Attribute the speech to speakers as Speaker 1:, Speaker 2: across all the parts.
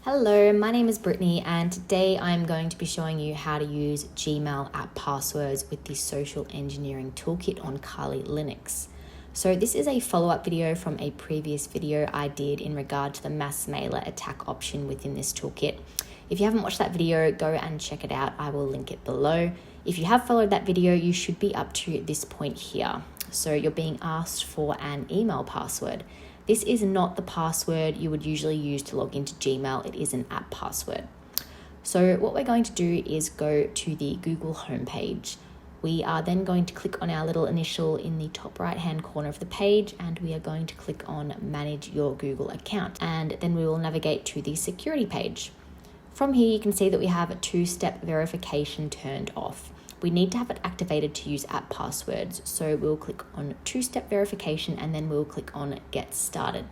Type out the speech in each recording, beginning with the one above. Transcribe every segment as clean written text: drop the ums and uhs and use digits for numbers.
Speaker 1: Hello, my name is Brittany and today I'm going to be showing you how to use Gmail app passwords with the social engineering toolkit on Kali Linux. So this is a follow-up video from a previous video I did in regard to the mass mailer attack option within this toolkit. If you haven't watched that video, go and check it out. I will link it below. If you have followed that video, you should be up to this point here. So you're being asked for an email password. This is not the password you would usually use to log into Gmail. It is an app password. So what we're going to do is go to the Google homepage. We are then going to click on our little initial in the top right hand corner of the page, and we are going to click on Manage Your Google Account, and then we will navigate to the security page. From here you can see that we have a two-step verification turned off. We need to have it activated to use app passwords. So we'll click on two-step verification and then we'll click on Get Started.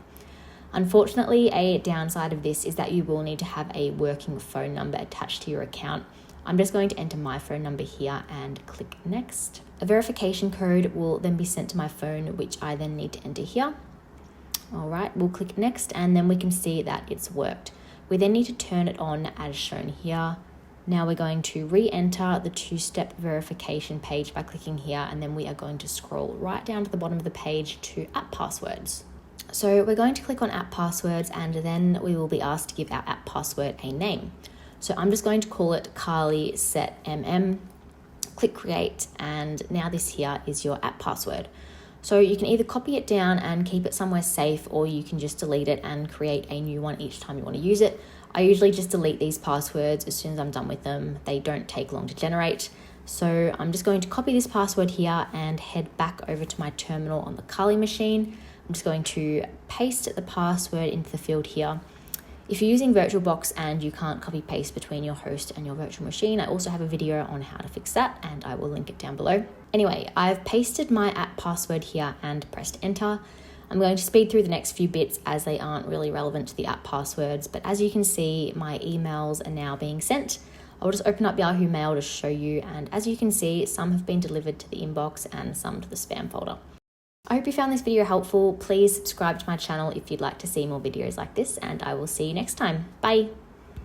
Speaker 1: Unfortunately, a downside of this is that you will need to have a working phone number attached to your account. I'm just going to enter my phone number here and click Next. A verification code will then be sent to my phone, which I then need to enter here. All right, we'll click Next and then we can see that it's worked. We then need to turn it on as shown here. Now we're going to re-enter the two-step verification page by clicking here, and then we are going to scroll right down to the bottom of the page to app passwords. So we're going to click on app passwords and then we will be asked to give our app password a name. So I'm just going to call it Kali set MM, click create, and now this here is your app password. So you can either copy it down and keep it somewhere safe, or you can just delete it and create a new one each time you want to use it. I usually just delete these passwords as soon as I'm done with them. They don't take long to generate. So I'm just going to copy this password here and head back over to my terminal on the Kali machine. I'm just going to paste the password into the field here. If you're using VirtualBox and you can't copy paste between your host and your virtual machine, I also have a video on how to fix that and I will link it down below. Anyway, I've pasted my app password here and pressed enter. I'm going to speed through the next few bits as they aren't really relevant to the app passwords, but as you can see, my emails are now being sent. I'll just open up Yahoo Mail to show you, and as you can see, some have been delivered to the inbox and some to the spam folder. I hope you found this video helpful. Please subscribe to my channel if you'd like to see more videos like this, and I will see you next time. Bye.